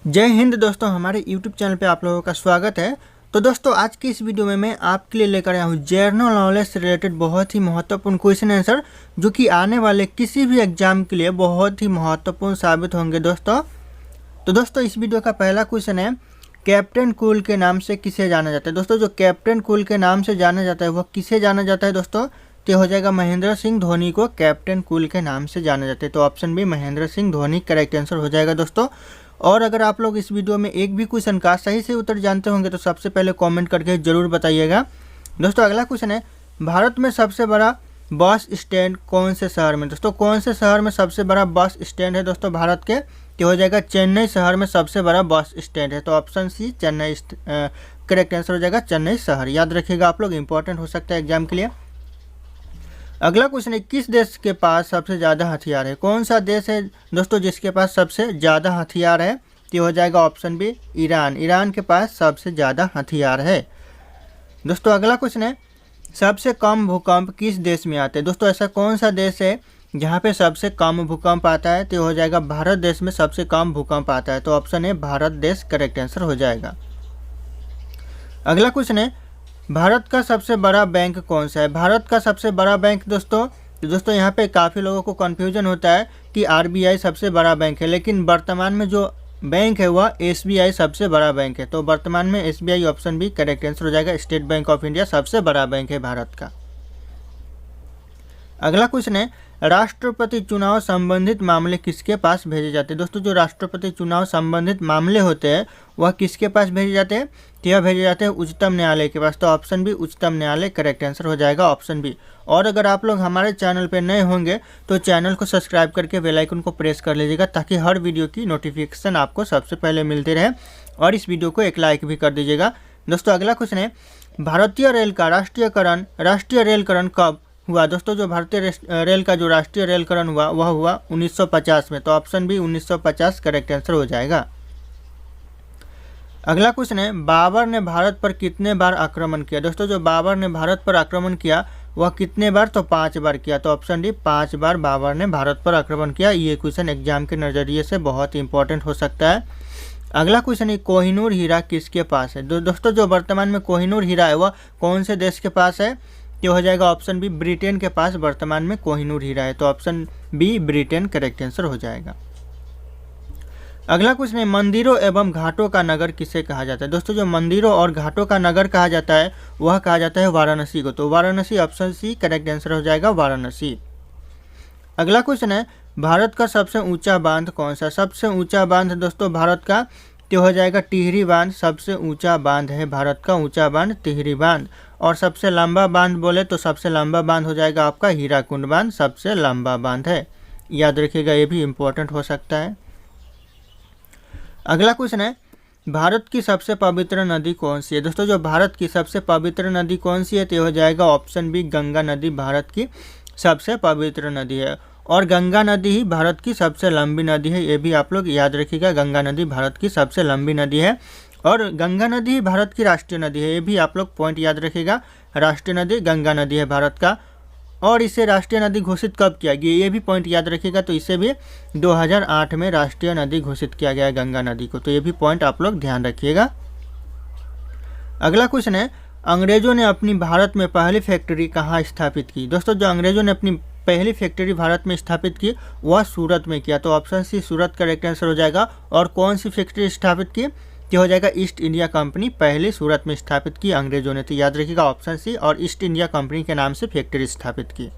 जय हिंद दोस्तों, हमारे YouTube चैनल पे आप लोगों का स्वागत है। तो दोस्तों, आज की इस वीडियो में मैं आपके लिए लेकर आया हूँ जनरल नॉलेज से रिलेटेड बहुत ही महत्वपूर्ण क्वेश्चन आंसर, जो कि आने वाले किसी भी एग्जाम के लिए बहुत ही महत्वपूर्ण साबित होंगे दोस्तों। तो दोस्तों, इस वीडियो का पहला क्वेश्चन है, कैप्टन कूल के नाम से किसे जाना जाता है। दोस्तों, जो कैप्टन कूल के नाम से जाना जाता है वह किसे जाना जाता है दोस्तों? तो हो जाएगा महेंद्र सिंह धोनी को कैप्टन कूल के नाम से जाना जाता है। तो option B Mahendra Singh Dhoni correct answer हो जाएगा दोस्तों। और अगर आप लोग इस वीडियो में एक भी क्वेश्चन का सही से उत्तर जानते होंगे तो सबसे पहले कमेंट करके जरूर बताइएगा। दोस्तों, अगला क्वेश्चन है, भारत में सबसे बड़ा बस स्टैंड कौन से शहर में? दोस्तों, कौन से शहर में सबसे बड़ा बस स्टैंड है दोस्तों भारत के? तो हो जाएगा चेन्नई शहर में सबसे बड़ा बस स्टैंड है। तो option C Chennai correct answer हो जाएगा, चेन्नई शहर। याद रखिएगा आप लोग, इंपॉर्टेंट हो सकता है एग्जाम के लिए। अगला क्वेश्चन है, किस देश के पास सबसे ज़्यादा हथियार है? कौन सा देश है दोस्तों जिसके पास सबसे ज़्यादा हथियार है? तो हो जाएगा ऑप्शन बी ईरान। ईरान के पास सबसे ज़्यादा हथियार है। दोस्तों, अगला क्वेश्चन है, सबसे कम भूकंप किस देश में आते हैं? दोस्तों, ऐसा कौन सा देश है जहाँ पे सबसे कम भूकंप आता है? तो हो जाएगा भारत देश में सबसे कम भूकंप आता है। तो ऑप्शन है भारत देश करेक्ट आंसर हो जाएगा। अगला क्वेश्चन है, भारत का सबसे बड़ा बैंक कौन सा है? भारत का सबसे बड़ा बैंक दोस्तों यहाँ पे काफ़ी लोगों को कन्फ्यूजन होता है कि आरबीआई सबसे बड़ा बैंक है, लेकिन वर्तमान में जो बैंक है वह एसबीआई सबसे बड़ा बैंक है। तो वर्तमान में SBI option B correct answer हो जाएगा। स्टेट बैंक ऑफ इंडिया सबसे बड़ा बैंक है भारत का। अगला क्वेश्चन है, राष्ट्रपति चुनाव संबंधित मामले किसके पास भेजे जाते हैं? दोस्तों, जो राष्ट्रपति चुनाव संबंधित मामले होते हैं वह किसके पास भेजे जाते हैं? तो यह भेजे जाते हैं उच्चतम न्यायालय के पास। तो ऑप्शन बी उच्चतम न्यायालय करेक्ट आंसर हो जाएगा, ऑप्शन बी। और अगर आप लोग हमारे चैनल पर नए होंगे तो चैनल को सब्सक्राइब करके बेल आइकन को प्रेस कर लीजिएगा, ताकि हर वीडियो की नोटिफिकेशन आपको सबसे पहले मिलती रहे। और इस वीडियो को एक लाइक भी कर दीजिएगा। दोस्तों, अगला क्वेश्चन है, भारतीय रेल का राष्ट्रीय रेलकरण कब हुआ? दोस्तों, जो भारतीय रेल का जो राष्ट्रीय रेलकरण हुआ वह हुआ 1950 में। तो ऑप्शन बी 1950 करेक्ट आंसर हो जाएगा। अगला क्वेश्चन है, बाबर ने भारत पर कितने बार आक्रमण किया? दोस्तों, जो बाबर ने भारत पर आक्रमण किया वह कितने बार? तो 5 बार किया। तो ऑप्शन डी 5 बार बाबर ने भारत पर आक्रमण किया। ये क्वेश्चन एग्जाम के नज़रिए से बहुत इंपॉर्टेंट हो सकता है। अगला क्वेश्चन है, कोहिनूर हीरा किसके पास है? दोस्तों, जो वर्तमान में कोहिनूर हीरा है वह कौन से देश के पास है? तो हो जाएगा ऑप्शन बी ब्रिटेन के पास वर्तमान में कोहिनूर हीरा है। तो option B Britain correct answer हो जाएगा। अगला क्वेश्चन है, मंदिरों एवं घाटों का नगर किसे कहा जाता है? दोस्तों, जो मंदिरों और घाटों का नगर कहा जाता है वह कहा जाता है वाराणसी को। तो Varanasi option C correct answer हो जाएगा, वाराणसी। अगला क्वेश्चन है, भारत का सबसे ऊंचा बांध कौन सा? सबसे ऊंचा बांध दोस्तों भारत का तो हो जाएगा टिहरी बांध। सबसे ऊंचा बांध है भारत का ऊंचा बांध टिहरी बांध। और सबसे लंबा बांध बोले तो सबसे लंबा बांध हो जाएगा आपका हीराकुंड बांध, सबसे लंबा बांध है। याद रखिएगा, ये भी इम्पोर्टेंट हो सकता है। अगला क्वेश्चन है, भारत की सबसे पवित्र नदी कौन सी है? दोस्तों, जो भारत की सबसे पवित्र नदी कौन सी है? तो हो जाएगा ऑप्शन बी गंगा नदी भारत की सबसे पवित्र नदी है। और गंगा नदी ही भारत की सबसे लंबी नदी है, ये भी आप लोग याद रखिएगा। गंगा नदी भारत की सबसे लंबी नदी है और गंगा नदी ही भारत की राष्ट्रीय नदी है, ये भी आप लोग पॉइंट याद रखिएगा। राष्ट्रीय नदी गंगा नदी है भारत का। और इसे राष्ट्रीय नदी घोषित कब किया गया, ये भी पॉइंट याद रखिएगा। तो इसे भी 2008 में राष्ट्रीय नदी घोषित किया गया है गंगा नदी को। तो ये भी पॉइंट आप लोग ध्यान रखिएगा। अगला क्वेश्चन है, अंग्रेजों ने अपनी भारत में पहली फैक्ट्री कहाँ स्थापित की? दोस्तों, जो अंग्रेजों ने अपनी पहली फैक्ट्री भारत में स्थापित की वह सूरत में किया। तो ऑप्शन सी सूरत करेक्ट आंसर हो जाएगा। और कौन सी फैक्ट्री स्थापित की? तो हो जाएगा ईस्ट इंडिया कंपनी पहले सूरत में स्थापित की अंग्रेजों ने। तो याद रखिएगा ऑप्शन सी, और ईस्ट इंडिया कंपनी के नाम से फैक्ट्री स्थापित की।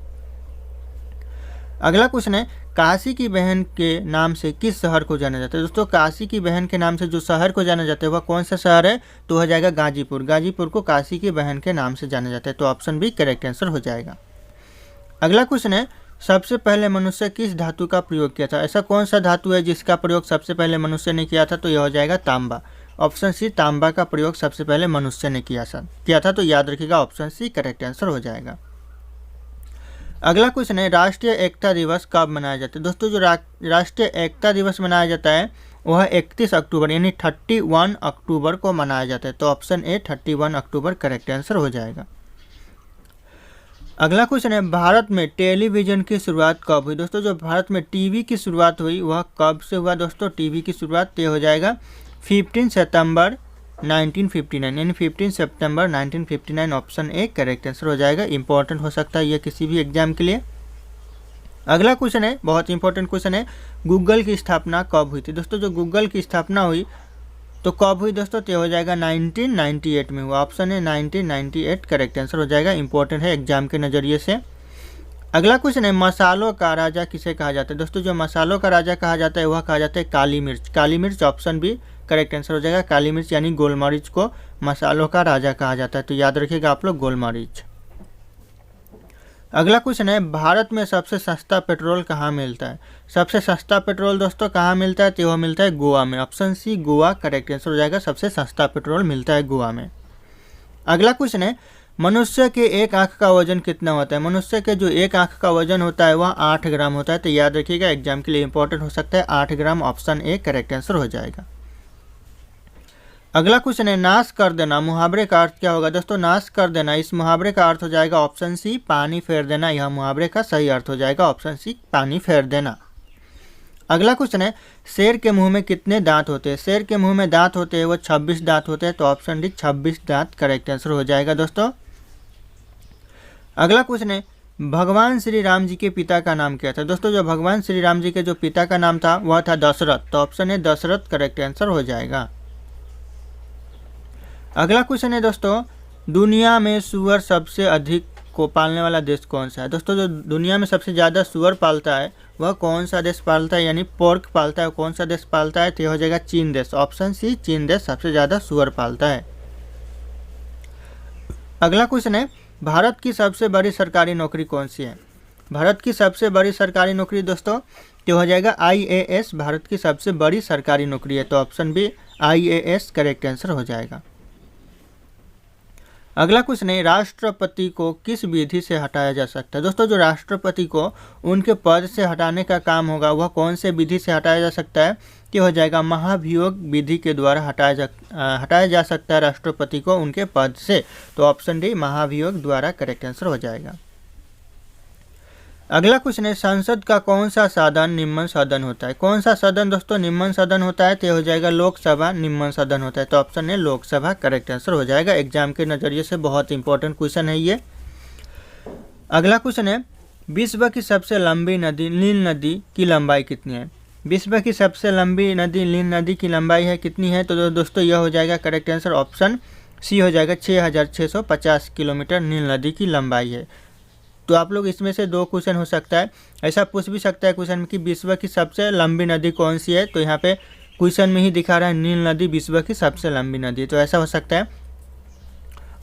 अगला क्वेश्चन है, काशी की बहन के नाम से किस शहर को जाना जाता है? दोस्तों, काशी की बहन के नाम से जो शहर को जाना जाता है वह कौन सा शहर है? तो हो जाएगा गाजीपुर। गाजीपुर को काशी की बहन के नाम से जाना जाता है। तो ऑप्शन बी करेक्ट आंसर हो जाएगा। अगला क्वेश्चन है, सबसे पहले मनुष्य किस धातु का प्रयोग किया था? ऐसा कौन सा धातु है जिसका प्रयोग सबसे पहले मनुष्य ने किया था? तो यह हो जाएगा तांबा। ऑप्शन सी तांबा का प्रयोग सबसे पहले मनुष्य ने किया था। तो याद रखिएगा ऑप्शन सी करेक्ट आंसर हो जाएगा। अगला क्वेश्चन है, राष्ट्रीय एकता दिवस कब मनाया जाता है? दोस्तों, जो राष्ट्रीय एकता दिवस मनाया जाता है वह 31 अक्टूबर यानी 31 अक्टूबर को मनाया जाता है। तो option A 31 October correct answer हो जाएगा। अगला क्वेश्चन है, भारत में टेलीविजन की शुरुआत कब हुई? दोस्तों जो भारत में टीवी की शुरुआत हुई वह कब से हुआ? दोस्तों टीवी की शुरुआत ये हो जाएगा 15 सितंबर 1959, यानी 15 सितंबर 1959 ऑप्शन ए करेक्ट आंसर हो जाएगा। इंपॉर्टेंट हो सकता है ये किसी भी एग्जाम के लिए। अगला क्वेश्चन है, बहुत इंपॉर्टेंट क्वेश्चन है, गूगल की स्थापना कब हुई थी? दोस्तों जो गूगल की स्थापना हुई तो कब हुई दोस्तों? तो हो जाएगा 1998 में हुआ। ऑप्शन है 1998 करेक्ट आंसर हो जाएगा। इंपॉर्टेंट है एग्जाम के नज़रिए से। अगला क्वेश्चन है, मसालों का राजा किसे कहा जाता है? दोस्तों जो मसालों का राजा कहा जाता है वह कहा जाता है काली मिर्च। काली मिर्च ऑप्शन बी करेक्ट आंसर हो जाएगा। काली मिर्च यानी गोल मरीच को मसालों का राजा कहा जाता है, तो याद रखिएगा आप लोग गोल मरीच। अगला क्वेश्चन है, भारत में सबसे सस्ता पेट्रोल कहाँ मिलता है? सबसे सस्ता पेट्रोल दोस्तों कहाँ मिलता है? तो वह मिलता है गोवा में। Option C Goa correct answer हो जाएगा। सबसे सस्ता पेट्रोल मिलता है गोवा में। अगला क्वेश्चन है, मनुष्य के एक आंख का वजन कितना होता है? मनुष्य के जो एक आंख का वजन होता है वह 8 ग्राम होता है, तो याद रखिएगा एग्जाम के लिए इंपॉर्टेंट हो सकता है 8 ग्राम। ऑप्शन ए करेक्ट आंसर हो जाएगा। अगला क्वेश्चन है, नाश कर देना मुहावरे का अर्थ क्या होगा? दोस्तों नाश कर देना, इस मुहावरे का अर्थ हो जाएगा ऑप्शन सी पानी फेर देना। यह मुहावरे का सही अर्थ हो जाएगा ऑप्शन सी पानी फेर देना। अगला क्वेश्चन है, शेर के मुंह में कितने दांत होते हैं? शेर के मुंह में दांत होते हैं वो 26 दांत होते हैं, तो ऑप्शन डी 26 दांत करेक्ट आंसर हो जाएगा दोस्तों। अगला क्वेश्चन है, भगवान श्री राम जी के पिता का नाम क्या था? दोस्तों जो भगवान श्री राम जी के जो पिता का नाम था वह था दशरथ, तो ऑप्शन है दशरथ करेक्ट आंसर हो जाएगा। अगला क्वेश्चन है दोस्तों, दुनिया में सुअर सबसे अधिक को पालने वाला देश कौन सा है? दोस्तों जो दुनिया में सबसे ज़्यादा सुअर पालता है वह कौन सा देश पालता है, यानी पोर्क पालता है, कौन सा देश पालता है? तो यह हो जाएगा चीन देश। ऑप्शन सी चीन देश सबसे ज़्यादा सुअर पालता है। अगला क्वेश्चन है, भारत की सबसे बड़ी सरकारी नौकरी कौन सी है? भारत की सबसे बड़ी सरकारी नौकरी दोस्तों तो हो जाएगा IAS। भारत की सबसे बड़ी सरकारी नौकरी है, तो option B IAS correct answer हो जाएगा। अगला क्वेश्चन है, राष्ट्रपति को किस विधि से हटाया जा सकता है? दोस्तों जो राष्ट्रपति को उनके पद से हटाने का काम होगा वह कौन से विधि से हटाया जा सकता है? कि हो जाएगा महाभियोग विधि के द्वारा हटाया जा सकता है राष्ट्रपति को उनके पद से, तो ऑप्शन डी महाभियोग द्वारा करेक्ट आंसर हो जाएगा। अगला क्वेश्चन है, संसद का कौन सा सदन निम्न सदन होता है? कौन सा सदन दोस्तों निम्न सदन होता है? तो हो जाएगा लोकसभा निम्न सदन होता है, तो ऑप्शन है लोकसभा करेक्ट आंसर हो जाएगा। एग्जाम के नज़रिए से बहुत इंपॉर्टेंट क्वेश्चन है ये। अगला क्वेश्चन है, विश्व की सबसे लंबी नदी नील नदी की लंबाई कितनी है? विश्व की सबसे लंबी नदी नील नदी की लंबाई है कितनी है? तो दोस्तों यह हो जाएगा करेक्ट आंसर ऑप्शन सी हो जाएगा 6650 किलोमीटर नील नदी की लंबाई है। तो आप लोग इसमें से दो क्वेश्चन हो सकता है, ऐसा पूछ भी सकता है क्वेश्चन में कि विश्व की सबसे लंबी नदी कौन सी है? तो यहाँ पे क्वेश्चन में ही दिखा रहा है नील नदी विश्व की सबसे लंबी नदी, तो ऐसा हो सकता है।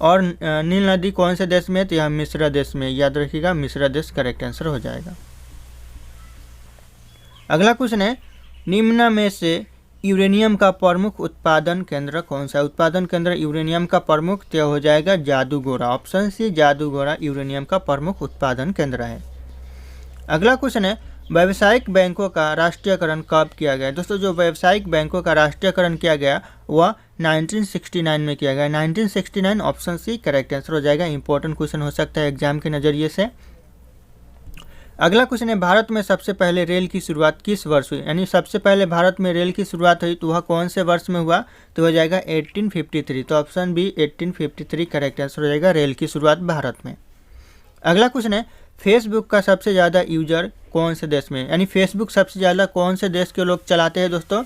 और नील नदी कौन से देश में है? तो यह मिस्र देश में, याद रखिएगा मिस्र देश करेक्ट आंसर हो जाएगा। अगला क्वेश्चन है, निम्न में से यूरेनियम का प्रमुख उत्पादन केंद्र कौन सा है? उत्पादन केंद्र यूरेनियम का प्रमुख तो हो जाएगा जादूगोरा। ऑप्शन सी जादूगोरा यूरेनियम का प्रमुख उत्पादन केंद्र है। अगला क्वेश्चन है, व्यावसायिक बैंकों का राष्ट्रीयकरण कब किया गया? दोस्तों जो व्यावसायिक बैंकों का राष्ट्रीयकरण किया गया वह 1969 में किया गया। 1969 ऑप्शन सी करेक्ट आंसर हो जाएगा। इंपॉर्टेंट क्वेश्चन हो सकता है एग्जाम के नज़रिए से। अगला क्वेश्चन है, भारत में सबसे पहले रेल की शुरुआत किस वर्ष हुई? यानी सबसे पहले भारत में रेल की शुरुआत हुई तो वह कौन से वर्ष में हुआ? तो हो जाएगा 1853, तो ऑप्शन बी 1853 करेक्ट आंसर हो जाएगा। रेल की शुरुआत भारत में। अगला क्वेश्चन है, फेसबुक का सबसे ज़्यादा यूजर कौन से देश में? यानी फेसबुक सबसे ज़्यादा कौन से देश के लोग चलाते हैं दोस्तों?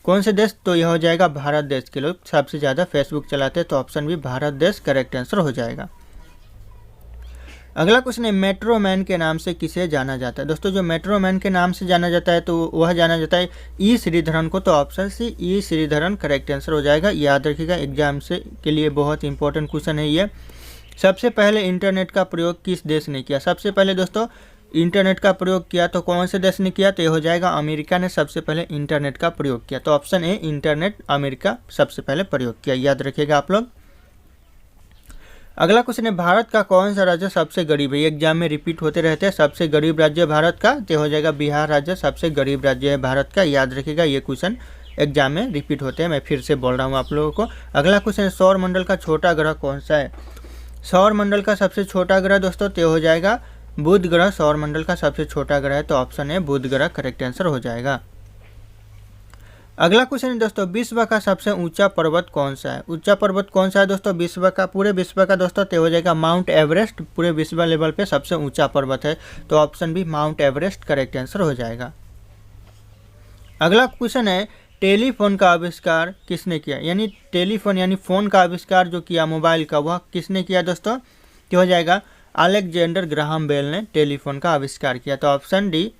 कौन से देश? तो यह हो जाएगा भारत देश के लोग सबसे ज़्यादा फेसबुक चलाते हैं, तो ऑप्शन बी भारत देश करेक्ट आंसर हो जाएगा। अगला क्वेश्चन है, मेट्रो मैन के नाम से किसे जाना जाता है? दोस्तों जो मेट्रो मैन के नाम से जाना जाता है तो वह जाना जाता है ई श्रीधरन को, तो ऑप्शन सी ई श्रीधरन करेक्ट आंसर हो जाएगा। याद रखिएगा एग्जाम से के लिए बहुत इंपॉर्टेंट क्वेश्चन है ये। सबसे पहले इंटरनेट का प्रयोग किस देश ने किया? सबसे पहले दोस्तों इंटरनेट का प्रयोग किया तो कौन से देश ने किया? तो ये हो जाएगा अमेरिका ने सबसे पहले इंटरनेट का प्रयोग किया, तो ऑप्शन ए इंटरनेट अमेरिका सबसे पहले प्रयोग किया, याद रखिएगा आप लोग। अगला क्वेश्चन है, भारत का कौन सा राज्य सबसे गरीब है? एग्जाम में रिपीट होते रहते हैं। सबसे गरीब राज्य भारत का तो हो जाएगा बिहार राज्य सबसे गरीब राज्य है भारत का, याद रखिएगा ये क्वेश्चन एग्जाम में रिपीट होते हैं। मैं फिर से बोल रहा हूँ आप लोगों को। अगला क्वेश्चन है, सौर मंडल का छोटा ग्रह कौन सा है? सौर मंडल का सबसे छोटा ग्रह दोस्तों तो हो जाएगा बुध ग्रह सौर मंडल का सबसे छोटा ग्रह है, तो ऑप्शन ए बुध ग्रह करेक्ट आंसर हो जाएगा। अगला क्वेश्चन है दोस्तों, विश्व का सबसे ऊंचा पर्वत कौन सा है? ऊंचा पर्वत कौन सा है दोस्तों? पूरे विश्व का दोस्तों तो हो जाएगा माउंट एवरेस्ट, पूरे विश्व लेवल पे सबसे ऊंचा पर्वत है, तो option B Mount Everest correct answer हो जाएगा। अगला क्वेश्चन है, टेलीफोन का आविष्कार किसने किया? यानी टेलीफोन यानी फ़ोन का आविष्कार जो किया मोबाइल का, वह किसने किया दोस्तों? तो हो जाएगा अलेक्जेंडर ग्राहम बेल ने टेलीफोन का आविष्कार किया, तो option D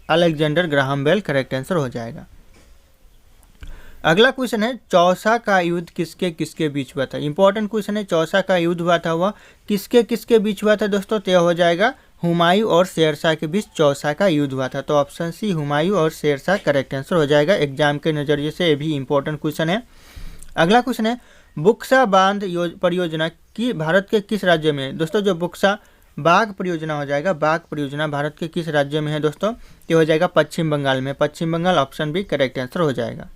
Alexander Graham Bell correct answer हो जाएगा। अगला क्वेश्चन है, चौसा का युद्ध किसके किसके बीच हुआ था? इंपॉर्टेंट क्वेश्चन है, चौसा का युद्ध हुआ था वह किसके किसके बीच हुआ था दोस्तों? तो हो जाएगा हुमायूं और शेरशाह के बीच चौसा का युद्ध हुआ था, तो ऑप्शन सी हुमायूं और शेरशाह करेक्ट आंसर हो जाएगा। एग्जाम के नज़रिए से ये भी इंपॉर्टेंट क्वेश्चन है। अगला क्वेश्चन है, बुक्सा बांध परियोजना की भारत के किस राज्य में है? दोस्तों जो बुक्सा बाघ परियोजना हो जाएगा, बाघ परियोजना भारत के किस राज्य में है दोस्तों? तो हो जाएगा पश्चिम बंगाल में, Paschim Bangal option B correct answer हो जाएगा।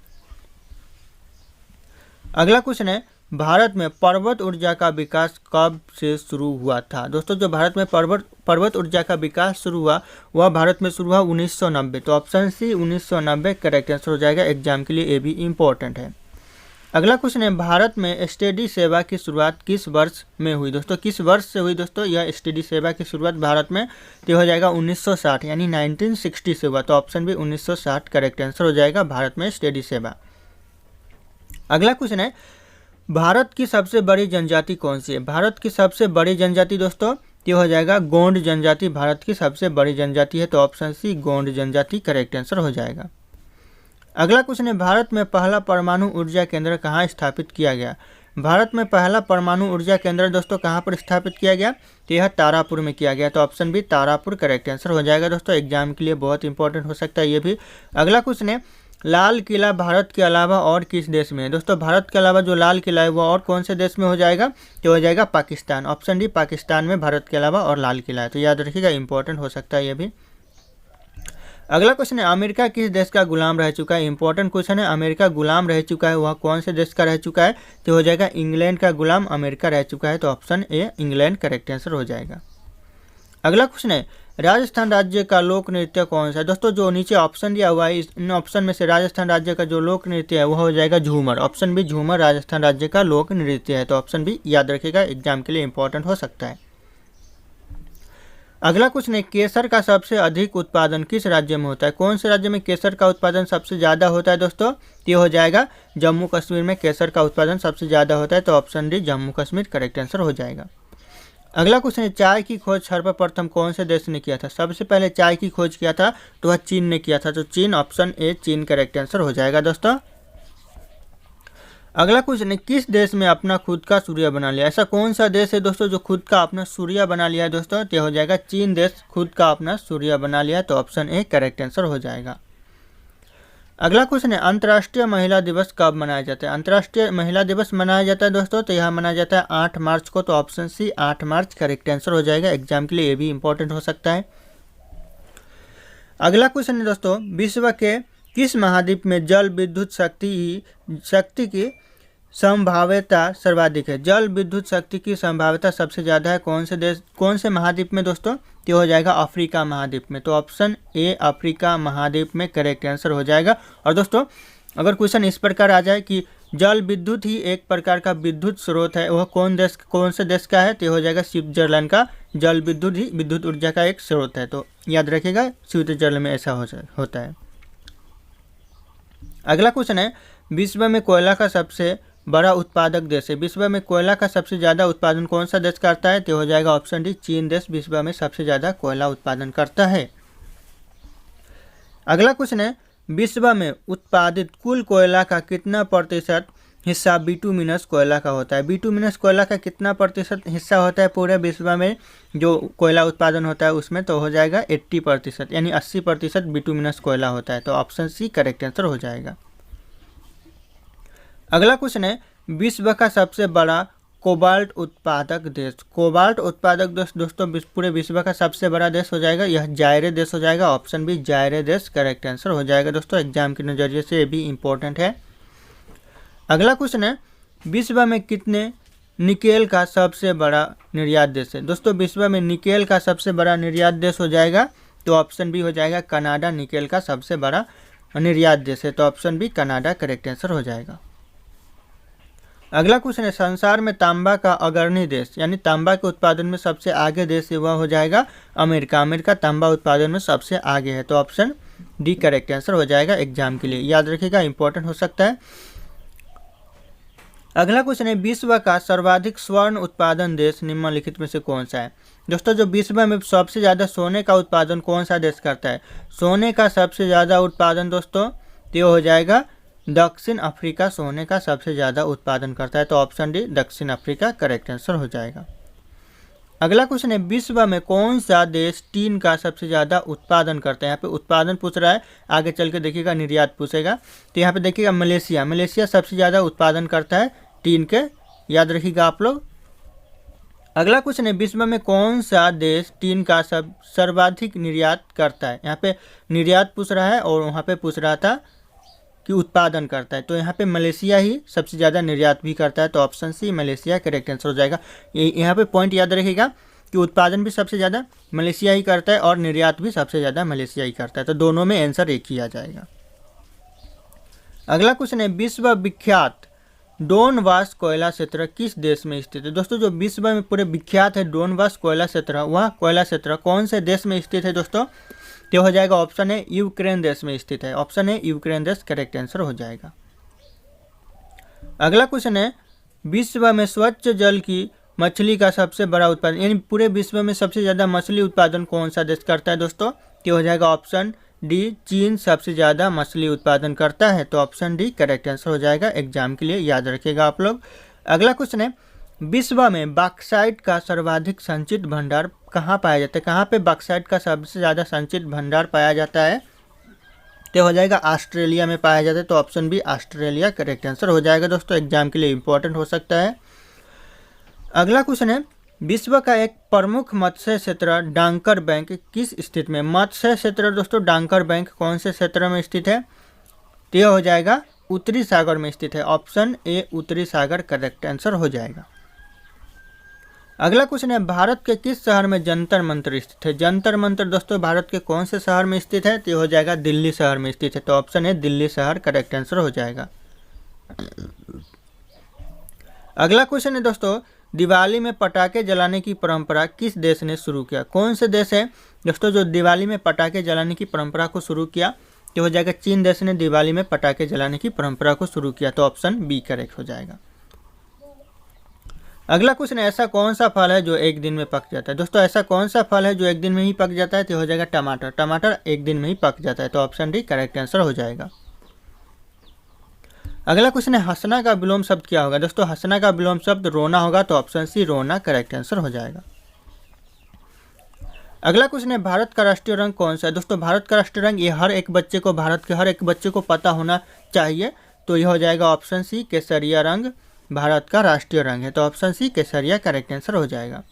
अगला क्वेश्चन है, भारत में पर्वत ऊर्जा का विकास कब से शुरू हुआ था? दोस्तों जो भारत में पर्वत ऊर्जा का विकास शुरू हुआ वह भारत में शुरू हुआ 1990, तो ऑप्शन सी 1990 करेक्ट आंसर हो जाएगा। एग्जाम के लिए ये भी इम्पोर्टेंट है। अगला क्वेश्चन है, भारत में एसटीडी सेवा की शुरुआत किस वर्ष में हुई? दोस्तों किस वर्ष से हुई दोस्तों यह एसटीडी सेवा की शुरुआत भारत में? तो हो जाएगा 1960 यानी 1960 से हुआ, तो ऑप्शन बी 1960 करेक्ट आंसर हो जाएगा भारत में एसटीडी सेवा। अगला क्वेश्चन है, भारत की सबसे बड़ी जनजाति कौन सी है? भारत की सबसे बड़ी जनजाति दोस्तों ये हो जाएगा गोंड जनजाति, भारत की सबसे बड़ी जनजाति है, तो ऑप्शन सी गोंड जनजाति करेक्ट आंसर हो जाएगा। अगला क्वेश्चन है, भारत में पहला परमाणु ऊर्जा केंद्र कहाँ स्थापित किया गया? भारत में पहला परमाणु ऊर्जा केंद्र दोस्तों कहाँ पर स्थापित किया गया? तो यह तारापुर में किया गया, तो option B Tarapur correct answer हो जाएगा। दोस्तों एग्जाम के लिए बहुत इंपॉर्टेंट हो सकता है ये भी। अगला क्वेश्चन है, लाल किला भारत के अलावा और किस देश में है? दोस्तों भारत के अलावा जो लाल किला है वो और कौन से देश में हो जाएगा? तो हो जाएगा पाकिस्तान, ऑप्शन डी पाकिस्तान में भारत के अलावा और लाल किला है, तो याद रखिएगा इंपॉर्टेंट हो सकता है ये भी। अगला क्वेश्चन है, अमेरिका किस देश का गुलाम रह चुका है? इंपॉर्टेंट क्वेश्चन है, अमेरिका गुलाम रह चुका है, वह कौन से देश का रह चुका है? तो हो जाएगा इंग्लैंड का गुलाम अमेरिका रह चुका है, तो option A England correct answer हो जाएगा। अगला क्वेश्चन है, राजस्थान राज्य का लोक नृत्य कौन सा है? दोस्तों जो नीचे ऑप्शन दिया हुआ है इन ऑप्शन में से राजस्थान राज्य का जो लोक नृत्य है वह हो जाएगा झूमर, ऑप्शन बी झूमर राजस्थान राज्य का लोक नृत्य है, तो ऑप्शन बी याद रखिएगा एग्जाम के लिए इंपॉर्टेंट हो सकता है। अगला क्वेश्चन है, केसर का सबसे अधिक उत्पादन किस राज्य में होता है? कौन से राज्य में केसर का उत्पादन सबसे ज़्यादा होता है दोस्तों? ये हो जाएगा जम्मू कश्मीर में केसर का उत्पादन सबसे ज़्यादा होता है, तो option D Jammu Kashmir correct answer हो जाएगा। अगला क्वेश्चन है, चाय की खोज सर्वप्रथम कौन से देश ने किया था? सबसे पहले चाय की खोज किया था तो वह चीन ने किया था, तो चीन ऑप्शन ए चीन करेक्ट आंसर हो जाएगा दोस्तों। अगला क्वेश्चन है, किस देश में अपना खुद का सूर्य बना लिया? ऐसा कौन सा देश है दोस्तों जो खुद का अपना सूर्य बना लिया है दोस्तों? तो हो जाएगा चीन देश खुद का अपना सूर्य बना लिया, तो ऑप्शन ए करेक्ट आंसर हो जाएगा। अगला क्वेश्चन है, अंतर्राष्ट्रीय महिला दिवस कब मनाया जाता है? अंतर्राष्ट्रीय महिला दिवस मनाया जाता है दोस्तों तो यह मनाया जाता है 8 मार्च को, तो ऑप्शन सी 8 मार्च करेक्ट आंसर हो जाएगा। एग्जाम के लिए ये भी इंपॉर्टेंट हो सकता है। अगला क्वेश्चन है दोस्तों, विश्व के किस महाद्वीप में जल विद्युत शक्ति की संभाव्यता सर्वाधिक है? जल विद्युत शक्ति की संभाव्यता सबसे ज़्यादा है कौन से महाद्वीप में दोस्तों? तो हो जाएगा अफ्रीका महाद्वीप में, तो ऑप्शन ए अफ्रीका महाद्वीप में करेक्ट आंसर हो जाएगा। और दोस्तों अगर क्वेश्चन इस प्रकार आ जाए कि जल विद्युत ही एक प्रकार का विद्युत स्रोत है, वह कौन से देश का है? तो हो जाएगा स्विट्जरलैंड का जल विद्युत ही विद्युत ऊर्जा का एक स्रोत है, तो याद रखिएगा स्विट्जरलैंड में ऐसा होता है। अगला क्वेश्चन है, विश्व में कोयला का सबसे बड़ा उत्पादक देश है? विश्व में कोयला का सबसे ज़्यादा उत्पादन कौन सा देश करता है? तो हो जाएगा ऑप्शन डी चीन देश विश्व में सबसे ज़्यादा कोयला उत्पादन करता है। अगला क्वेश्चन है, विश्व में उत्पादित कुल कोयला का कितना प्रतिशत हिस्सा बिटुमिनस कोयला का होता है? बिटुमिनस कोयला का कितना प्रतिशत हिस्सा होता है पूरे विश्व में जो कोयला उत्पादन होता है उसमें? तो हो जाएगा 80% यानी 80% बिटुमिनस कोयला होता है, तो ऑप्शन सी करेक्ट आंसर हो जाएगा। अगला क्वेश्चन है, विश्व का सबसे बड़ा कोबाल्ट उत्पादक देश? कोबाल्ट उत्पादक देश दोस्तों पूरे विश्व का सबसे बड़ा देश हो जाएगा, यह जायरे देश हो जाएगा, ऑप्शन बी जायरे देश करेक्ट आंसर हो जाएगा। दोस्तों एग्जाम के नज़रिए से ये भी इंपॉर्टेंट है। अगला क्वेश्चन है, विश्व में कितने निकेल का सबसे बड़ा निर्यात देश है। दोस्तों विश्व में निकेल का सबसे बड़ा निर्यात देश हो जाएगा तो ऑप्शन बी हो जाएगा कनाडा निकेल का सबसे बड़ा निर्यात देश है, तो option B Canada correct answer हो जाएगा। अगला क्वेश्चन है संसार में तांबा का अग्रणी देश यानी तांबा के उत्पादन में सबसे आगे देश वह हो जाएगा अमेरिका। अमेरिका तांबा उत्पादन में सबसे आगे है, तो ऑप्शन डी करेक्ट आंसर हो जाएगा। एग्जाम के लिए याद रखिएगा, इंपॉर्टेंट हो सकता है। अगला क्वेश्चन है विश्व का सर्वाधिक स्वर्ण उत्पादन देश निम्नलिखित में से कौन सा है। दोस्तों जो विश्व में सबसे ज़्यादा सोने का उत्पादन कौन सा देश करता है, सोने का सबसे ज़्यादा उत्पादन दोस्तों तो हो जाएगा दक्षिण अफ्रीका सोने का सबसे ज़्यादा उत्पादन करता है, तो ऑप्शन डी दक्षिण अफ्रीका करेक्ट आंसर हो जाएगा। अगला क्वेश्चन है विश्व में कौन सा देश टीन का सबसे ज़्यादा उत्पादन करता है। यहाँ पे उत्पादन पूछ रहा है, आगे चल के देखिएगा निर्यात पूछेगा। तो यहाँ पे देखिएगा मलेशिया, मलेशिया सबसे ज़्यादा उत्पादन करता है टीन के, याद रखिएगा आप लोग। अगला क्वेश्चन है विश्व में कौन सा देश टीन का सर्वाधिक निर्यात करता है। यहाँ पे निर्यात पूछ रहा है और वहाँ पे पूछ रहा था कि उत्पादन करता है, तो यहाँ पे मलेशिया ही सबसे ज़्यादा निर्यात भी करता है, तो option C Malaysia correct answer हो जाएगा। यहाँ पे पॉइंट याद रखिएगा कि उत्पादन भी सबसे ज़्यादा मलेशिया ही करता है और निर्यात भी सबसे ज़्यादा मलेशिया ही करता है, तो दोनों में आंसर एक ही आ जाएगा। अगला क्वेश्चन है विश्व विख्यात डोनबास कोयला क्षेत्र किस देश में स्थित है। दोस्तों जो विश्व में पूरे विख्यात है डोनबास कोयला क्षेत्र, वह कोयला क्षेत्र कौन से देश में स्थित है दोस्तों, तो हो जाएगा ऑप्शन है यूक्रेन देश में स्थित है, ऑप्शन है यूक्रेन देश करेक्ट आंसर हो जाएगा। अगला क्वेश्चन है विश्व में स्वच्छ जल की मछली का सबसे बड़ा उत्पादन यानी पूरे विश्व में सबसे ज़्यादा मछली उत्पादन कौन सा देश करता है दोस्तों, तो हो जाएगा ऑप्शन डी चीन सबसे ज़्यादा मछली उत्पादन करता है, तो ऑप्शन डी करेक्ट आंसर हो जाएगा। एग्जाम के लिए याद रखिएगा आप लोग। अगला क्वेश्चन है विश्व में बॉक्साइट का सर्वाधिक संचित भंडार कहाँ पाया जाता है। कहाँ पे बॉक्साइट का सबसे ज़्यादा संचित भंडार पाया जाता है, तो हो जाएगा ऑस्ट्रेलिया में पाया जाता है, तो option B Australia correct answer हो जाएगा। दोस्तों एग्जाम के लिए इंपॉर्टेंट हो सकता है। अगला क्वेश्चन है विश्व का एक प्रमुख मत्स्य क्षेत्र डांकर बैंक किस स्थित में। मत्स्य क्षेत्र दोस्तों डांकर बैंक कौन से क्षेत्र में स्थित है, तो यह हो जाएगा उत्तरी सागर में स्थित है, ऑप्शन ए उत्तरी सागर करेक्ट आंसर हो जाएगा। अगला क्वेश्चन है भारत के किस शहर में जंतर मंतर स्थित है। जंतर मंतर दोस्तों भारत के कौन से शहर में स्थित है, तो यह हो जाएगा दिल्ली शहर में स्थित है, तो ऑप्शन है दिल्ली शहर करेक्ट आंसर हो जाएगा। अगला क्वेश्चन है दोस्तों दिवाली में पटाखे जलाने की परंपरा किस देश ने शुरू किया। कौन से देश है दोस्तों जो दिवाली में पटाखे जलाने की परंपरा को शुरू किया, तो हो जाएगा चीन देश ने दिवाली में पटाखे जलाने की परंपरा को शुरू किया, तो ऑप्शन बी करेक्ट हो जाएगा। अगला क्वेश्चन है ऐसा कौन सा फल है जो एक दिन में पक जाता है। दोस्तों ऐसा कौन सा फल है जो एक दिन में ही पक जाता है, तो हो जाएगा टमाटर। टमाटर एक दिन में ही पक जाता है, तो ऑप्शन डी करेक्ट आंसर हो जाएगा। अगला क्वेश्चन है हंसना का विलोम शब्द क्या होगा। दोस्तों हंसना का विलोम शब्द रोना होगा, तो ऑप्शन सी रोना करेक्ट आंसर हो जाएगा। अगला क्वेश्चन है भारत का राष्ट्रीय रंग कौन सा है। दोस्तों भारत का राष्ट्रीय रंग ये हर एक बच्चे को भारत के हर एक बच्चे को पता होना चाहिए, तो यह हो जाएगा ऑप्शन सी केसरिया रंग भारत का राष्ट्रीय रंग है, तो ऑप्शन सी केसरिया करेक्ट आंसर हो जाएगा।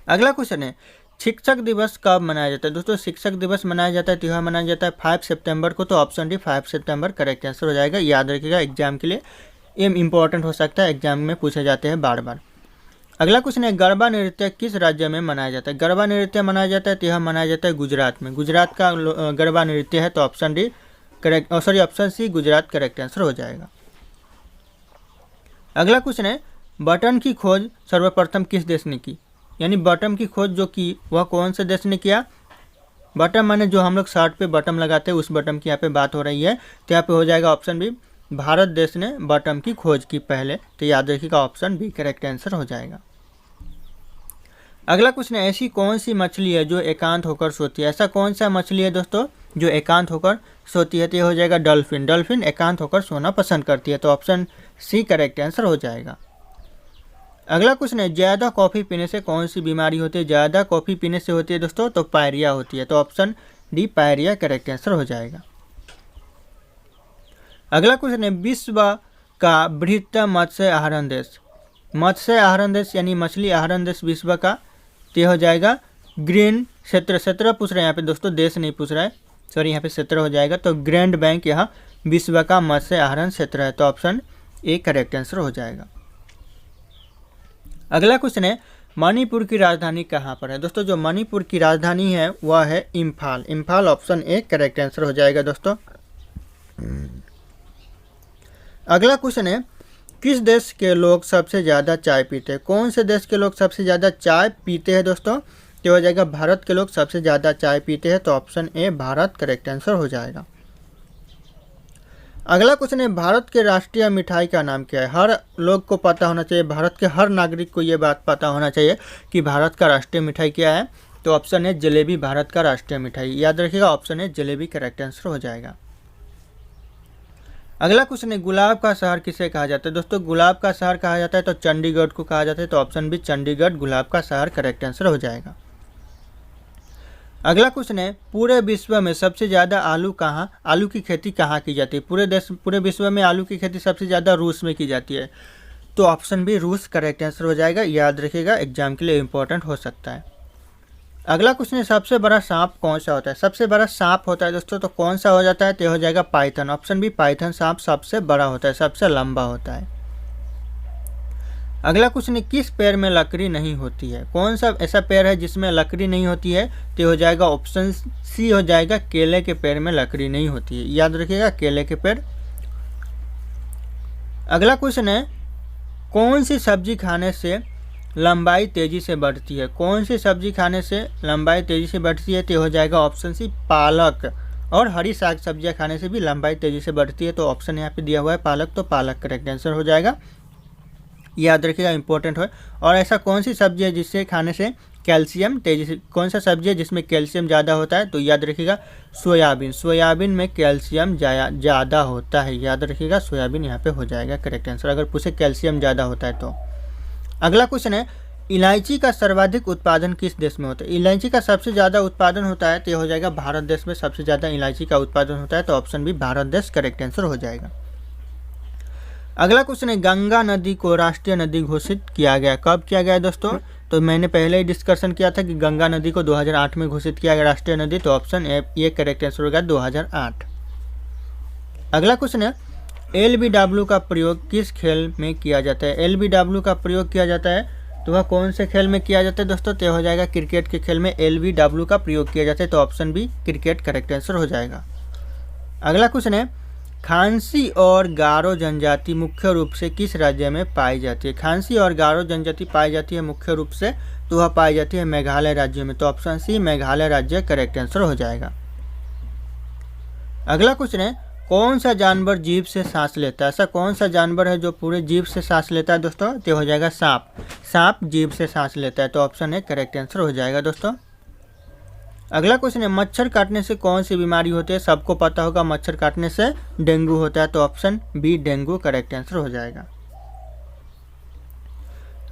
अगला क्वेश्चन है शिक्षक दिवस कब मनाया जाता है। दोस्तों शिक्षक दिवस मनाया जाता है, त्यौहार मनाया जाता है 5 सितंबर को, तो ऑप्शन डी 5 सितंबर करेक्ट आंसर हो जाएगा। याद रखिएगा एग्जाम के लिए ये इंपॉर्टेंट हो सकता है, एग्जाम में पूछे जाते हैं बार बार। अगला क्वेश्चन है गरबा नृत्य किस राज्य में मनाया जाता है। गरबा नृत्य मनाया जाता है, त्यौहार मनाया जाता है गुजरात में। गुजरात का गरबा नृत्य है, तो option D correct option C Gujarat correct answer हो जाएगा। अगला क्वेश्चन है बटन की खोज सर्वप्रथम किस देश ने की। यानी बटन की खोज जो की वह कौन से देश ने किया। बटन माने जो हम लोग शर्ट पे बटन लगाते हैं उस बटन की यहाँ पे बात हो रही है, तो यहाँ पे हो जाएगा ऑप्शन बी भारत देश ने बटन की खोज की पहले, तो याद रखिएगा ऑप्शन बी करेक्ट आंसर हो जाएगा। अगला क्वेश्चन है ऐसी कौन सी मछली है जो एकांत होकर सोती है। ऐसा कौन सा मछली है दोस्तों जो एकांत होकर सोती है, तो यह हो जाएगा डॉल्फिन। डॉल्फिन एकांत होकर सोना पसंद करती है, तो ऑप्शन सी करेक्ट आंसर हो जाएगा। अगला क्वेश्चन है ज़्यादा कॉफ़ी पीने से कौन सी बीमारी होती है। ज़्यादा कॉफ़ी पीने से होती है दोस्तों तो पायरिया होती है, तो option D pyorrhea correct answer हो जाएगा। अगला क्वेश्चन है विश्व का बृहत्तम मत्स्य आहरण देश। मत्स्य आहरण देश यानी मछली आहरण देश विश्व का, तो हो जाएगा ग्रीन क्षेत्र। क्षेत्र पूछ रहे हैं यहाँ पे दोस्तों, देश नहीं पूछ रहा है, सॉरी यहाँ पे क्षेत्र हो जाएगा, तो ग्रैंड बैंक यहाँ विश्व का मत्स्य आहरण क्षेत्र है, तो ऑप्शन ए करेक्ट आंसर हो जाएगा। अगला क्वेश्चन है मणिपुर की राजधानी कहाँ पर है। दोस्तों जो मणिपुर की राजधानी है वह है Imphal. Imphal option A correct answer हो जाएगा दोस्तों। अगला क्वेश्चन है किस देश के लोग सबसे ज़्यादा चाय पीते हैं। कौन से देश के लोग सबसे ज़्यादा चाय पीते हैं दोस्तों, तो हो जाएगा भारत के लोग सबसे ज़्यादा चाय पीते हैं, तो option A Bharat correct answer हो जाएगा। अगला क्वेश्चन है भारत के राष्ट्रीय मिठाई का नाम क्या है। हर लोग को पता होना चाहिए, भारत के हर नागरिक को ये बात पता होना चाहिए कि भारत का राष्ट्रीय मिठाई क्या है, तो ऑप्शन है जलेबी भारत का राष्ट्रीय मिठाई। याद रखिएगा ऑप्शन है जलेबी करेक्ट आंसर हो जाएगा। अगला क्वेश्चन है गुलाब का शहर किसे कहा जाता है। दोस्तों गुलाब का शहर कहा जाता है तो चंडीगढ़ को कहा जाता है, तो ऑप्शन बी चंडीगढ़ गुलाब का शहर करेक्ट आंसर हो जाएगा। अगला क्वेश्चन है पूरे विश्व में सबसे ज़्यादा आलू की खेती कहाँ की जाती है। पूरे विश्व में आलू की खेती सबसे ज़्यादा रूस में की जाती है, तो ऑप्शन बी रूस करेक्ट आंसर हो जाएगा। याद रखिएगा एग्जाम के लिए इंपॉर्टेंट हो सकता है। अगला क्वेश्चन है सबसे बड़ा सांप कौन सा होता है। सबसे बड़ा सांप होता है दोस्तों तो कौन सा हो जाता है, तो हो जाएगा पाइथन। ऑप्शन बी पाइथन सांप सबसे बड़ा होता है, सबसे लंबा होता है। अगला क्वेश्चन है किस पेड़ में लकड़ी नहीं होती है। कौन सा ऐसा पेड़ है जिसमें लकड़ी नहीं होती है, तो हो जाएगा ऑप्शन सी हो जाएगा केले के पेड़ में लकड़ी नहीं होती है। याद रखिएगा केले के पेड़। अगला क्वेश्चन है कौन सी सब्जी खाने से लंबाई तेजी से बढ़ती है। कौन सी सब्जी खाने से लंबाई तेजी से बढ़ती है, तो हो जाएगा ऑप्शन सी पालक। और हरी साग सब्जियां खाने से भी लंबाई तेजी से बढ़ती है, तो ऑप्शन यहाँ पे दिया हुआ है पालक, तो पालक करेक्ट आंसर हो जाएगा। याद रखिएगा इंपॉर्टेंट है। और ऐसा कौन सी सब्जी है जिससे खाने से कैल्शियम तेजी से, कौन सा सब्जी है जिसमें कैल्शियम ज़्यादा होता है, तो याद रखिएगा सोयाबीन। सोयाबीन में कैल्शियम ज़्यादा होता है। याद रखिएगा सोयाबीन यहाँ पे हो जाएगा करेक्ट आंसर, अगर पूछे कैल्शियम ज़्यादा होता है तो। अगला क्वेश्चन है इलायची का सर्वाधिक उत्पादन किस देश में होता है। इलायची का सबसे ज़्यादा उत्पादन होता है, तो हो जाएगा भारत देश में सबसे ज़्यादा इलायची का उत्पादन होता है, तो ऑप्शन भी भारत देश करेक्ट आंसर हो जाएगा। अगला क्वेश्चन है गंगा नदी को राष्ट्रीय नदी घोषित किया गया। कब किया गया दोस्तों, तो मैंने पहले ही डिस्कशन किया था कि गंगा नदी को 2008 में घोषित किया गया राष्ट्रीय नदी, तो ऑप्शन ए ये करेक्ट आंसर होगा 2008। अगला क्वेश्चन है LBW का प्रयोग किस खेल में किया जाता है। LBW का प्रयोग किया जाता है तो वह कौन से खेल में किया जाता है दोस्तों, तो हो जाएगा क्रिकेट के खेल में LBW का प्रयोग किया जाता है, तो option B cricket correct answer हो जाएगा। अगला क्वेश्चन है खांसी और गारो जनजाति मुख्य रूप से किस राज्य में पाई जाती है। खांसी और गारो जनजाति पाई जाती है मुख्य रूप से, तो वह पाई जाती है मेघालय राज्य में, तो ऑप्शन सी मेघालय राज्य करेक्ट आंसर हो जाएगा। अगला क्वेश्चन है कौन सा जानवर जीभ से सांस लेता है। ऐसा कौन सा जानवर है जो पूरे जीभ से सांस लेता है दोस्तों, तो हो जाएगा सांप। सांप जीभ से सांस लेता है, तो ऑप्शन ए करेक्ट आंसर हो जाएगा दोस्तों। अगला क्वेश्चन है मच्छर काटने से कौन सी बीमारी होती है। सबको पता होगा मच्छर काटने से डेंगू होता है, तो option B dengue correct answer हो जाएगा।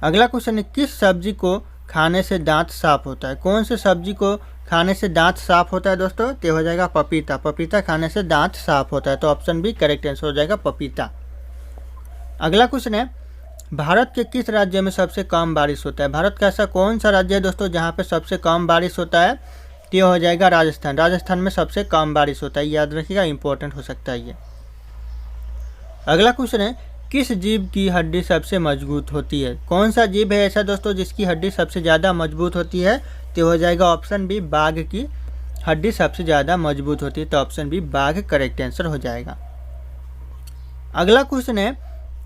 अगला क्वेश्चन है किस सब्जी को खाने से दांत साफ होता है। कौन से सब्जी को खाने से दांत साफ होता है दोस्तों, तो हो जाएगा पपीता। पपीता खाने से दांत साफ होता है, तो ऑप्शन बी करेक्ट आंसर हो जाएगा पपीता। अगला क्वेश्चन है भारत के किस राज्य में सबसे कम बारिश होता है। भारत का ऐसा कौन सा राज्य है दोस्तों जहाँ पे सबसे कम बारिश होता है, तो हो जाएगा राजस्थान। राजस्थान में सबसे कम बारिश होता है। याद रखिएगा इंपॉर्टेंट हो सकता है ये। अगला क्वेश्चन है किस जीव की हड्डी सबसे मजबूत होती है। कौन सा जीव है ऐसा दोस्तों जिसकी हड्डी सबसे ज़्यादा मजबूत होती है, तो हो जाएगा ऑप्शन बी बाघ की हड्डी सबसे ज़्यादा मजबूत होती है, तो ऑप्शन बी बाघ करेक्ट आंसर हो जाएगा। अगला क्वेश्चन है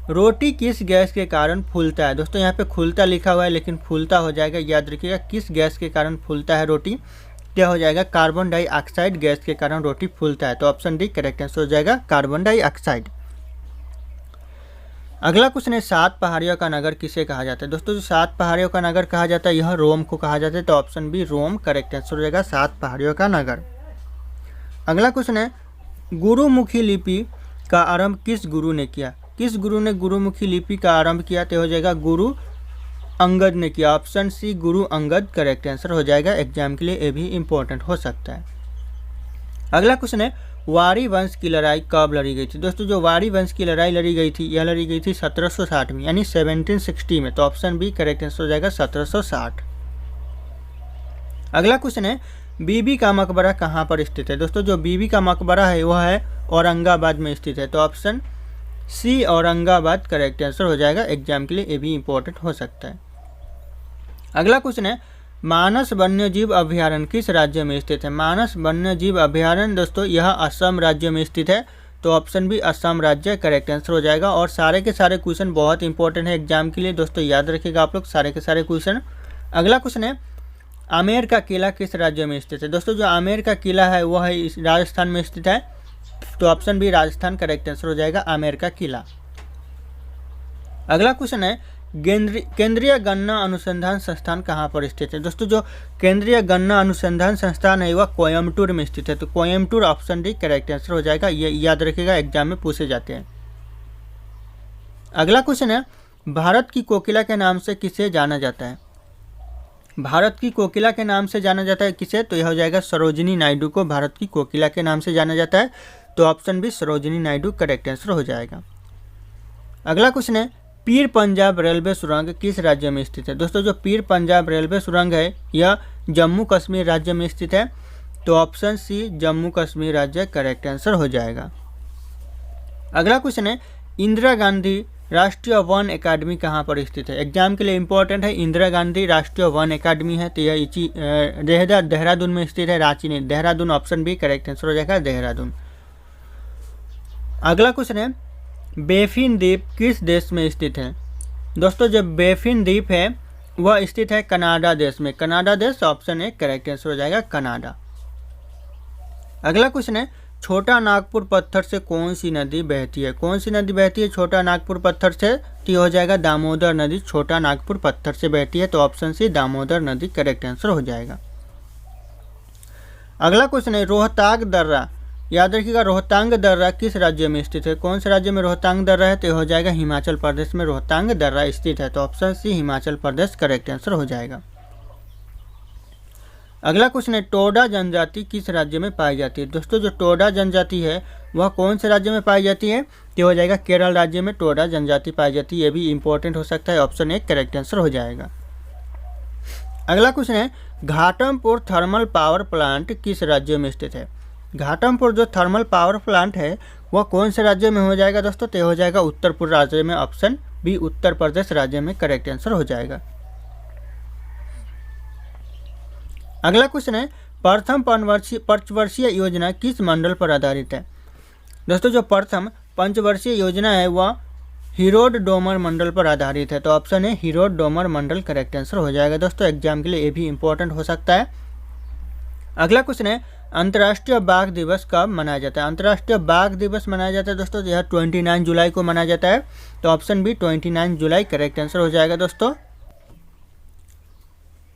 रोटी किस गैस के कारण फूलता है। दोस्तों यहाँ पे खुलता लिखा हुआ है लेकिन फूलता हो जाएगा। याद रखिएगा किस गैस के कारण फूलता है रोटी, क्या हो जाएगा कार्बन डाइऑक्साइड गैस के कारण रोटी फूलता है, तो ऑप्शन डी करेक्ट आंसर हो जाएगा कार्बन डाइऑक्साइड। अगला क्वेश्चन है 7 पहाड़ियों का नगर किसे कहा जाता है। दोस्तों जो 7 पहाड़ियों का नगर कहा जाता है यह रोम को कहा जाता है, तो option B Rome correct answer हो जाएगा 7 पहाड़ियों का नगर। अगला क्वेश्चन है गुरुमुखी लिपि का आरंभ किस गुरु ने किया। किस गुरु ने गुरुमुखी लिपि का आरंभ किया, तो हो जाएगा गुरु अंगद ने किया। Option C Guru Angad correct answer हो जाएगा। एग्जाम के लिए ये भी इंपॉर्टेंट हो सकता है। अगला क्वेश्चन है वारी वंश की लड़ाई कब लड़ी गई थी। दोस्तों जो वारी वंश की लड़ाई लड़ी गई थी यह लड़ी गई थी 1760 में, यानी 1760 में, तो ऑप्शन बी करेक्ट आंसर हो जाएगा 1760। अगला क्वेश्चन है बीबी का मकबरा कहाँ पर स्थित है। दोस्तों जो बीबी का मकबरा है वह है औरंगाबाद में स्थित है, तो option C Aurangabad correct answer हो जाएगा। एग्जाम के लिए ये भी इंपॉर्टेंट हो सकता है। अगला क्वेश्चन है मानस वन्यजीव अभ्यारण्य किस राज्य में स्थित है। मानस वन्यजीव अभ्यारण्य दोस्तों यह असम राज्य में स्थित है, तो ऑप्शन बी असम राज्य करेक्ट आंसर हो जाएगा। और सारे के सारे क्वेश्चन बहुत इंपॉर्टेंट है एग्जाम के लिए दोस्तों, याद रखिएगा आप लोग सारे के सारे क्वेश्चन। अगला क्वेश्चन है आमेर का किला किस राज्य में स्थित है। दोस्तों जो आमेर का किला है वह राजस्थान में स्थित है, तो option B Rajasthan correct answer हो जाएगा आमेर का किला। अगला क्वेश्चन है केंद्रीय गन्ना अनुसंधान संस्थान कहाँ पर स्थित है। दोस्तों जो केंद्रीय गन्ना अनुसंधान संस्थान है वह कोयम्बटूर में स्थित है, तो Coimbatore option D correct answer हो जाएगा। ये याद रखिएगा एग्जाम में पूछे जाते हैं। अगला क्वेश्चन है भारत की कोकिला के नाम से किसे जाना जाता है। भारत की कोकिला के नाम से जाना जाता है किसे, तो यह हो जाएगा सरोजिनी नायडू को भारत की कोकिला के नाम से जाना जाता है, तो option B Sarojini Naidu correct answer हो जाएगा। अगला क्वेश्चन है पीर पंजाब रेलवे सुरंग किस राज्य में स्थित है। दोस्तों जो पीर पंजाब रेलवे सुरंग है यह जम्मू कश्मीर राज्य में स्थित है, तो ऑप्शन सी जम्मू कश्मीर राज्य करेक्ट आंसर हो जाएगा। अगला क्वेश्चन है इंदिरा गांधी राष्ट्रीय वन अकादमी कहाँ पर स्थित है। एग्जाम के लिए इंपॉर्टेंट है, इंदिरा गांधी राष्ट्रीय वन अकादमी है, तो यह देहरादून में स्थित है, रांची नहीं, Dehradun option B correct answer हो जाएगा देहरादून। अगला क्वेश्चन है बेफिन द्वीप किस देश में स्थित है। दोस्तों जो बेफिन द्वीप है वह स्थित है कनाडा देश में, कनाडा देश ऑप्शन ए करेक्ट आंसर हो जाएगा कनाडा। अगला क्वेश्चन है छोटा नागपुर पत्थर से कौन सी नदी बहती है। कौन सी नदी बहती है छोटा नागपुर पत्थर से, तो हो जाएगा दामोदर नदी छोटा नागपुर पत्थर से बहती है, तो ऑप्शन सी दामोदर नदी करेक्ट आंसर हो जाएगा। अगला क्वेश्चन है रोहतांग दर्रा, याद रखिएगा रोहतांग दर्रा किस राज्य में स्थित है। कौन से राज्य में रोहतांग दर्रा है, तो हो जाएगा हिमाचल प्रदेश में रोहतांग दर्रा स्थित है, तो ऑप्शन सी हिमाचल प्रदेश करेक्ट आंसर हो जाएगा। अगला क्वेश्चन है टोडा जनजाति किस राज्य में पाई जाती है। दोस्तों जो टोडा जनजाति है वह कौन से राज्य में पाई जाती है, तो हो जाएगा केरल राज्य में टोडा जनजाति पाई जाती है, ये भी इंपॉर्टेंट हो सकता है, ऑप्शन ए करेक्ट आंसर हो जाएगा। अगला क्वेश्चन है घाटमपुर थर्मल पावर प्लांट किस राज्य में स्थित है। घाटमपुर जो थर्मल पावर प्लांट है वह कौन से राज्य में हो जाएगा दोस्तों, तो हो जाएगा उत्तर पूर्व राज्य में, ऑप्शन बी उत्तर प्रदेश राज्य में करेक्ट आंसर हो जाएगा। अगला क्वेश्चन है प्रथम पंचवर्षीय योजना किस मंडल पर आधारित है। दोस्तों जो प्रथम पंचवर्षीय योजना है वह हिरोड डोमर मंडल पर आधारित है, तो ऑप्शन है हिरोड डोमर मंडल करेक्ट आंसर हो जाएगा। दोस्तों एग्जाम के लिए ये भी इंपॉर्टेंट हो सकता है। अगला क्वेश्चन है अंतर्राष्ट्रीय बाघ दिवस कब मनाया जाता है। अंतर्राष्ट्रीय बाघ दिवस मनाया जाता है दोस्तों यह 29 जुलाई को मनाया जाता है, तो ऑप्शन बी 29 जुलाई करेक्ट आंसर हो जाएगा दोस्तों।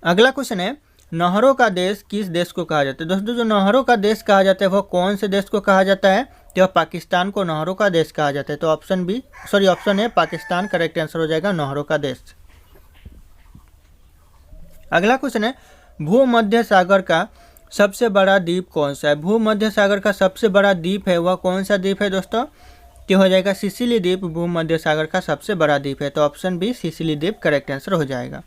अगला क्वेश्चन है नहरों का देश किस देश को कहा जाता है। दोस्तों जो नहरों का देश कहा जाता है वह कौन से देश को कहा जाता है, तो पाकिस्तान को नहरों का देश कहा जाता है, तो option A Pakistan correct answer हो जाएगा नहरों का देश। अगला क्वेश्चन है भूमध्य सागर का सबसे बड़ा द्वीप कौन सा है। भूमध्य सागर का सबसे बड़ा द्वीप है वह कौन सा द्वीप है दोस्तों, तो हो जाएगा सिसिली द्वीप भूमध्य सागर का सबसे बड़ा द्वीप है, तो ऑप्शन बी सिसिली द्वीप करेक्ट आंसर हो जाएगा।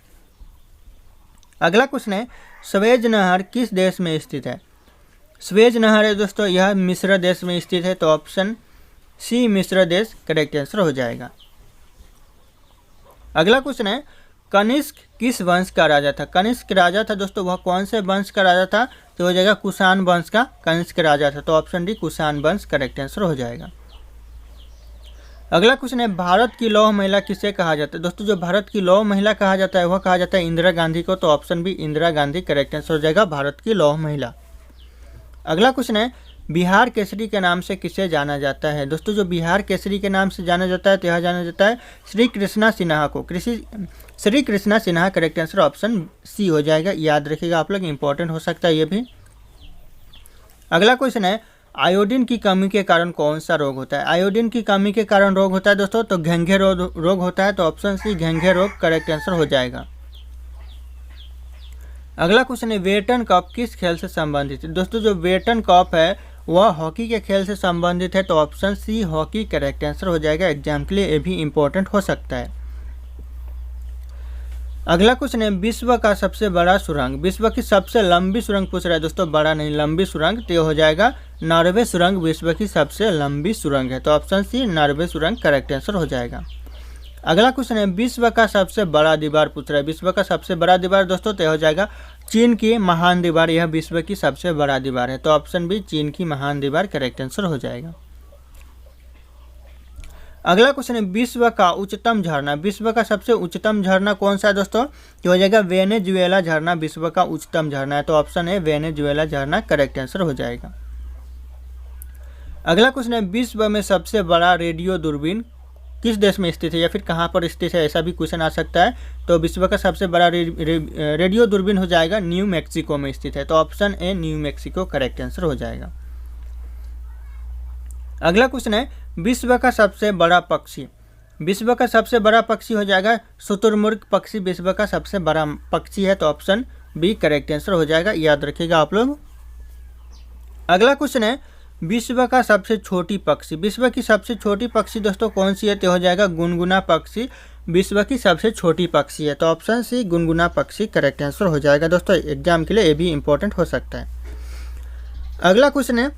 अगला क्वेश्चन है स्वेज नहर किस देश में स्थित है। स्वेज नहर है दोस्तों यह मिस्र देश में स्थित है, तो ऑप्शन सी मिस्र देश करेक्ट आंसर हो जाएगा। अगला क्वेश्चन है कनिष्क किस वंश का राजा था। कनिष्क राजा था दोस्तों वह कौन से वंश का राजा था, तो हो जाएगा कुषाण वंश का कनिष्क राजा था, तो ऑप्शन डी कुषाण वंश करेक्ट आंसर हो जाएगा। अगला क्वेश्चन है भारत की लौह महिला किसे कहा जाता है। दोस्तों जो भारत की लौह महिला कहा जाता है वह कहा जाता है इंदिरा गांधी को, तो option B Indira Gandhi correct answer हो जाएगा भारत की लौह महिला। अगला क्वेश्चन है बिहार केसरी के नाम से किसे जाना जाता है। दोस्तों जो बिहार केसरी के नाम से जाना जाता है तो यह जाना जाता है श्री कृष्णा सिन्हा को, Shri Krishna Sinha correct answer option C हो जाएगा, याद रखिएगा आप लोग, इंपॉर्टेंट हो सकता है ये भी। अगला क्वेश्चन है आयोडीन की कमी के कारण कौन सा रोग होता है। आयोडीन की कमी के कारण रोग होता है दोस्तों तो घेंघे रोग होता है, तो ऑप्शन सी घेंघे रोग करेक्ट आंसर हो जाएगा। अगला क्वेश्चन है वेटन कप किस खेल से संबंधित है। दोस्तों जो वेटन कप है वह हॉकी के खेल से संबंधित है, तो option C hockey correct answer हो जाएगा। एग्जाम के लिए ये भी इंपॉर्टेंट हो सकता है। अगला क्वेश्चन है विश्व का सबसे बड़ा सुरंग, विश्व की सबसे लंबी सुरंग पूछ रहा है दोस्तों, बड़ा नहीं लंबी सुरंग, तो ये हो जाएगा नॉर्वे सुरंग विश्व की सबसे लंबी सुरंग है, तो ऑप्शन सी नॉर्वे सुरंग करेक्ट आंसर हो जाएगा। अगला क्वेश्चन है विश्व का सबसे बड़ा दीवार पूछ रहा है। विश्व का सबसे बड़ा दीवार दोस्तों तो हो जाएगा चीन की महान दीवार, यह विश्व की सबसे बड़ा दीवार है। तो ऑप्शन बी चीन की महान दीवार करेक्ट आंसर हो जाएगा। अगला क्वेश्चन है विश्व का उच्चतम झरना। विश्व का सबसे उच्चतम झरना कौन सा है दोस्तों? तो हो जाएगा वेनेजुएला झरना विश्व का उच्चतम झरना है। तो ऑप्शन है वेनेजुएला झरना करेक्ट आंसर हो जाएगा। अगला क्वेश्चन है विश्व में सबसे बड़ा रेडियो दूरबीन किस देश में स्थित है या फिर कहाँ पर स्थित है, ऐसा भी क्वेश्चन आ सकता है। तो विश्व का सबसे बड़ा रेडियो दूरबीन हो जाएगा न्यू मैक्सिको में स्थित है। तो option a new Mexico correct answer हो जाएगा। अगला क्वेश्चन है विश्व का सबसे बड़ा पक्षी। विश्व का सबसे बड़ा पक्षी हो जाएगा शुतुरमुर्ग पक्षी विश्व का सबसे बड़ा पक्षी है। तो ऑप्शन बी करेक्ट आंसर हो जाएगा, याद रखिएगा आप लोग। अगला क्वेश्चन है विश्व का सबसे छोटी पक्षी। विश्व की सबसे छोटी पक्षी दोस्तों कौन सी है? तो हो जाएगा गुनगुना पक्षी विश्व की सबसे छोटी पक्षी है। तो ऑप्शन सी गुनगुना पक्षी करेक्ट आंसर हो जाएगा दोस्तों, एग्जाम के लिए ये भी इंपॉर्टेंट हो सकता है। अगला क्वेश्चन है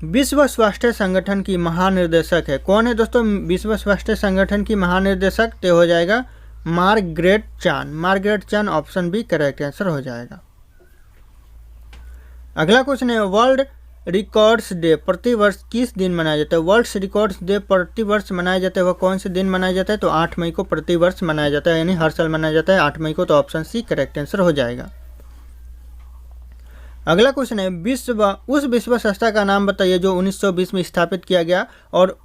विश्व स्वास्थ्य संगठन की महानिर्देशक है कौन है दोस्तों? विश्व स्वास्थ्य संगठन की महानिर्देशक तो हो जाएगा मार्गरेट चान। मार्गरेट चान ऑप्शन बी करेक्ट आंसर हो जाएगा। अगला क्वेश्चन है वर्ल्ड रिकॉर्ड्स डे प्रतिवर्ष किस दिन मनाया जाता है? वर्ल्ड रिकॉर्ड्स डे प्रतिवर्ष मनाया जाता है, वह कौन से दिन मनाया जाता है? तो 8 मई को प्रतिवर्ष मनाया जाता है, यानी हर साल मनाया जाता है 8 मई को। तो ऑप्शन सी करेक्ट आंसर हो जाएगा। अगला क्वेश्चन है उस विश्व संस्था का नाम बताइए जो 1920 में स्थापित किया गया और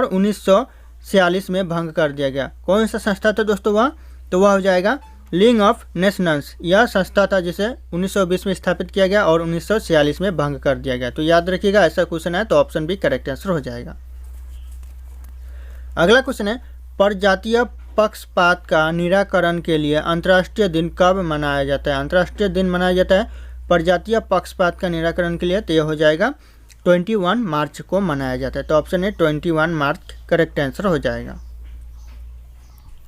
1946 में भंग कर दिया गया। कौन सा संस्था था दोस्तों वह? तो वह हो जाएगा लीग ऑफ नेशंस। यह संस्था था जिसे 1920 में स्थापित किया गया और 1946 में भंग कर दिया गया। तो याद रखिएगा ऐसा क्वेश्चन है, तो ऑप्शन बी करेक्ट आंसर हो जाएगा। अगला क्वेश्चन है प्रजातीय पक्षपात का निराकरण के लिए अंतर्राष्ट्रीय दिन कब मनाया जाता है? अंतर्राष्ट्रीय दिन मनाया जाता है प्रजातीय पक्षपात का निराकरण के लिए, तो यह हो जाएगा 21 मार्च को मनाया जाता है। तो ऑप्शन है 21 मार्च करेक्ट आंसर हो जाएगा।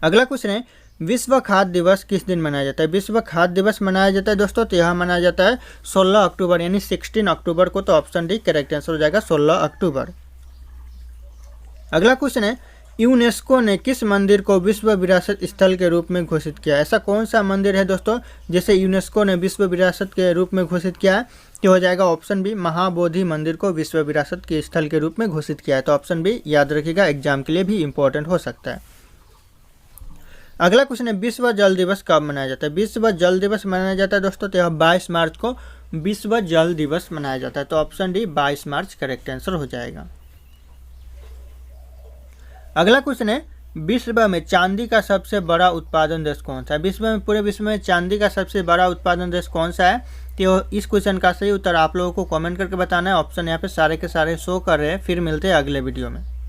अगला क्वेश्चन है विश्व खाद्य दिवस किस दिन मनाया जाता है? विश्व खाद्य दिवस मनाया जाता है दोस्तों तो यह मनाया जाता है 16 अक्टूबर यानी 16 अक्टूबर को। तो ऑप्शन डी करेक्ट आंसर हो जाएगा 16 अक्टूबर। अगला क्वेश्चन है यूनेस्को ने किस मंदिर को विश्व विरासत स्थल के रूप में घोषित किया? ऐसा कौन सा मंदिर है दोस्तों जिसे यूनेस्को ने विश्व विरासत के रूप में घोषित किया है? तो हो जाएगा ऑप्शन बी महाबोधि मंदिर को विश्व विरासत के स्थल के रूप में घोषित किया है। तो ऑप्शन बी याद रखिएगा, एग्जाम के लिए भी इंपॉर्टेंट हो सकता है। अगला क्वेश्चन है विश्व जल दिवस कब मनाया जाता है? विश्व जल दिवस मनाया जाता है दोस्तों तो यह 22 मार्च को विश्व जल दिवस मनाया जाता है। तो ऑप्शन डी 22 मार्च करेक्ट आंसर हो जाएगा। अगला क्वेश्चन है विश्व में चांदी का सबसे बड़ा उत्पादन देश कौन सा है? विश्व में पूरे विश्व में चांदी का सबसे बड़ा उत्पादन देश कौन सा है? तो इस क्वेश्चन का सही उत्तर आप लोगों को कमेंट करके बताना है। ऑप्शन यहाँ पे सारे के सारे शो कर रहे हैं। फिर मिलते हैं अगले वीडियो में।